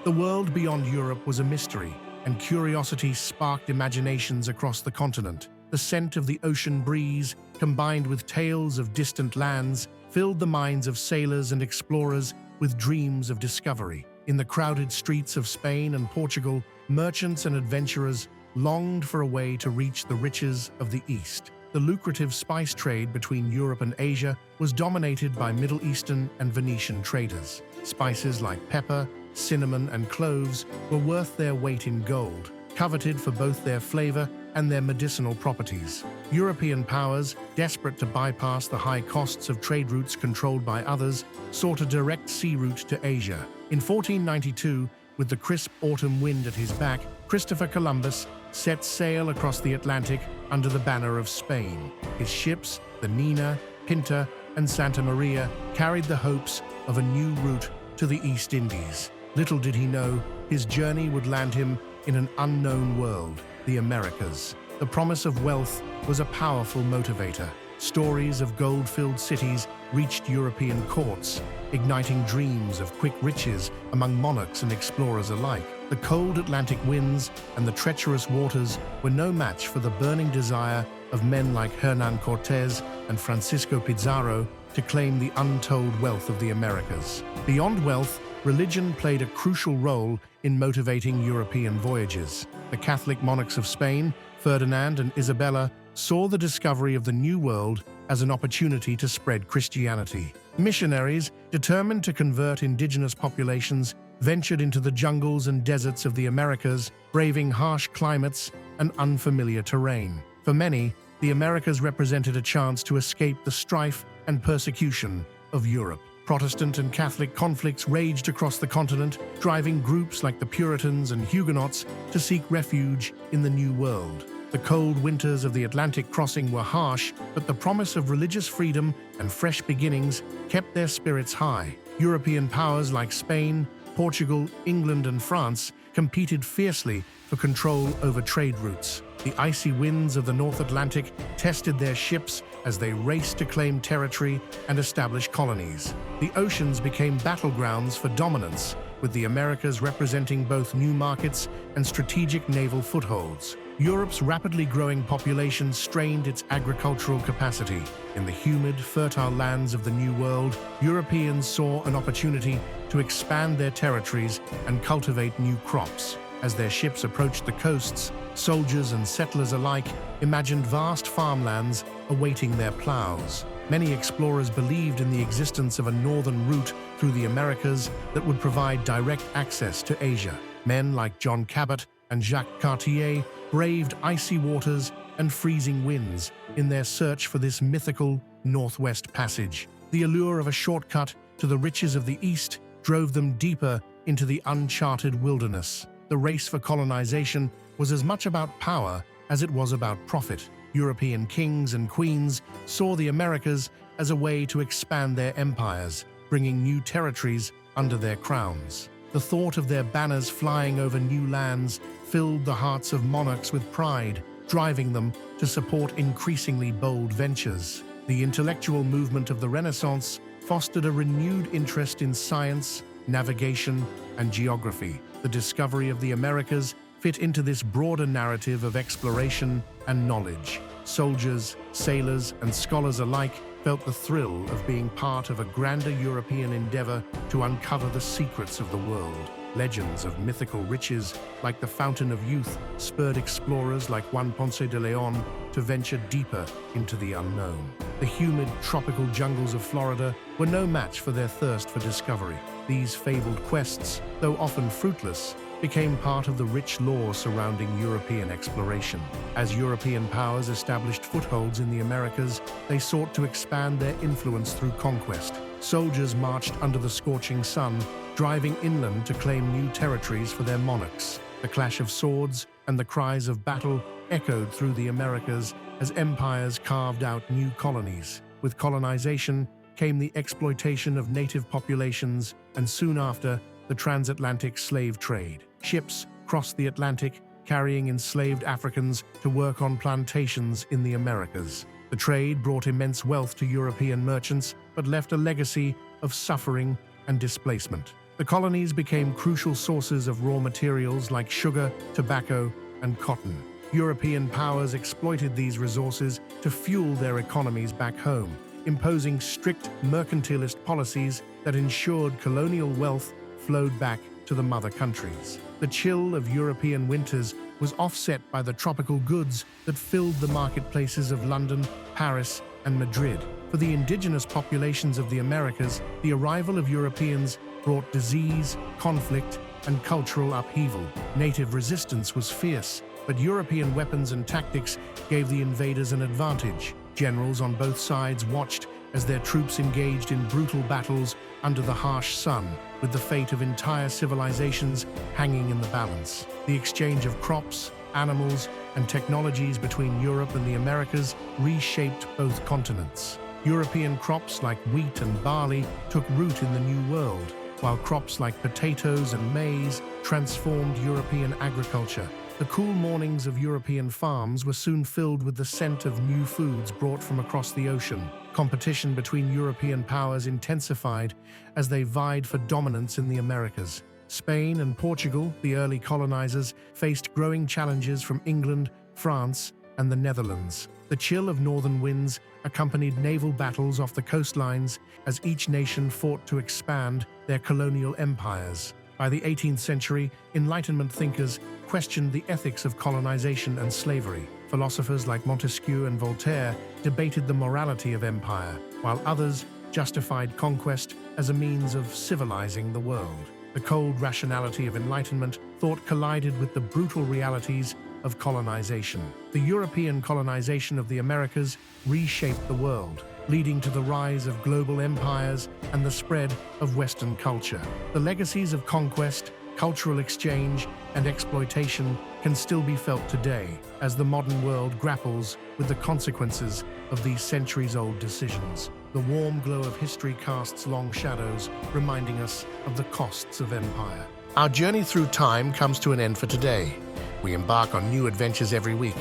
The world beyond Europe was a mystery, and curiosity sparked imaginations across the continent. The scent of the ocean breeze, combined with tales of distant lands, filled the minds of sailors and explorers with dreams of discovery. In the crowded streets of Spain and Portugal, merchants and adventurers longed for a way to reach the riches of the East. The lucrative spice trade between Europe and Asia was dominated by Middle Eastern and Venetian traders. Spices like pepper, cinnamon, and cloves were worth their weight in gold, coveted for both their flavor and their medicinal properties. European powers, desperate to bypass the high costs of trade routes controlled by others, sought a direct sea route to Asia. In 1492, with the crisp autumn wind at his back, Christopher Columbus set sail across the Atlantic under the banner of Spain. His ships, the Nina, Pinta, and Santa Maria, carried the hopes of a new route to the East Indies. Little did he know, his journey would land him in an unknown world, the Americas. The promise of wealth was a powerful motivator. Stories of gold-filled cities reached European courts, igniting dreams of quick riches among monarchs and explorers alike. The cold Atlantic winds and the treacherous waters were no match for the burning desire of men like Hernán Cortés and Francisco Pizarro to claim the untold wealth of the Americas. Beyond wealth, religion played a crucial role in motivating European voyages. The Catholic monarchs of Spain, Ferdinand and Isabella, saw the discovery of the New World as an opportunity to spread Christianity. Missionaries, determined to convert indigenous populations, ventured into the jungles and deserts of the Americas, braving harsh climates and unfamiliar terrain. For many, the Americas represented a chance to escape the strife and persecution of Europe. Protestant and Catholic conflicts raged across the continent, driving groups like the Puritans and Huguenots to seek refuge in the New World. The cold winters of the Atlantic crossing were harsh, but the promise of religious freedom and fresh beginnings kept their spirits high. European powers like Spain, Portugal, England, and France competed fiercely for control over trade routes. The icy winds of the North Atlantic tested their ships as they raced to claim territory and establish colonies. The oceans became battlegrounds for dominance, with the Americas representing both new markets and strategic naval footholds. Europe's rapidly growing population strained its agricultural capacity. In the humid, fertile lands of the New World, Europeans saw an opportunity to expand their territories and cultivate new crops. As their ships approached the coasts, soldiers and settlers alike imagined vast farmlands awaiting their plows. Many explorers believed in the existence of a northern route through the Americas that would provide direct access to Asia. Men like John Cabot and Jacques Cartier braved icy waters and freezing winds in their search for this mythical Northwest Passage. The allure of a shortcut to the riches of the East drove them deeper into the uncharted wilderness. The race for colonization was as much about power as it was about profit. European kings and queens saw the Americas as a way to expand their empires, bringing new territories under their crowns. The thought of their banners flying over new lands filled the hearts of monarchs with pride, driving them to support increasingly bold ventures. The intellectual movement of the Renaissance fostered a renewed interest in science, navigation, and geography. The discovery of the Americas fit into this broader narrative of exploration and knowledge. Soldiers, sailors, and scholars alike felt the thrill of being part of a grander European endeavor to uncover the secrets of the world. Legends of mythical riches, like the Fountain of Youth, spurred explorers like Juan Ponce de Leon to venture deeper into the unknown. The humid, tropical jungles of Florida were no match for their thirst for discovery. These fabled quests, though often fruitless, became part of the rich lore surrounding European exploration. As European powers established footholds in the Americas, they sought to expand their influence through conquest. Soldiers marched under the scorching sun, driving inland to claim new territories for their monarchs. The clash of swords and the cries of battle echoed through the Americas as empires carved out new colonies. With colonization came the exploitation of native populations, and soon after, the transatlantic slave trade. Ships crossed the Atlantic, carrying enslaved Africans to work on plantations in the Americas. The trade brought immense wealth to European merchants, but left a legacy of suffering and displacement. The colonies became crucial sources of raw materials like sugar, tobacco, and cotton. European powers exploited these resources to fuel their economies back home, imposing strict mercantilist policies that ensured colonial wealth flowed back to the mother countries. The chill of European winters was offset by the tropical goods that filled the marketplaces of London, Paris, and Madrid. For the indigenous populations of the Americas, the arrival of Europeans brought disease, conflict, and cultural upheaval. Native resistance was fierce, but European weapons and tactics gave the invaders an advantage. Generals on both sides watched as their troops engaged in brutal battles under the harsh sun, with the fate of entire civilizations hanging in the balance. The exchange of crops, animals, and technologies between Europe and the Americas reshaped both continents. European crops like wheat and barley took root in the New World, while crops like potatoes and maize transformed European agriculture. The cool mornings of European farms were soon filled with the scent of new foods brought from across the ocean. Competition between European powers intensified as they vied for dominance in the Americas. Spain and Portugal, the early colonizers, faced growing challenges from England, France, and the Netherlands. The chill of northern winds accompanied naval battles off the coastlines as each nation fought to expand their colonial empires. By the 18th century, Enlightenment thinkers questioned the ethics of colonization and slavery. Philosophers like Montesquieu and Voltaire debated the morality of empire, while others justified conquest as a means of civilizing the world. The cold rationality of Enlightenment thought collided with the brutal realities of colonization. The European colonization of the Americas reshaped the world, leading to the rise of global empires and the spread of Western culture. The legacies of conquest, cultural exchange, and exploitation can still be felt today as the modern world grapples with the consequences of these centuries-old decisions. The warm glow of history casts long shadows, reminding us of the costs of empire. Our journey through time comes to an end for today. We embark on new adventures every week.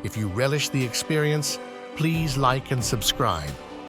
If you relish the experience, please like and subscribe.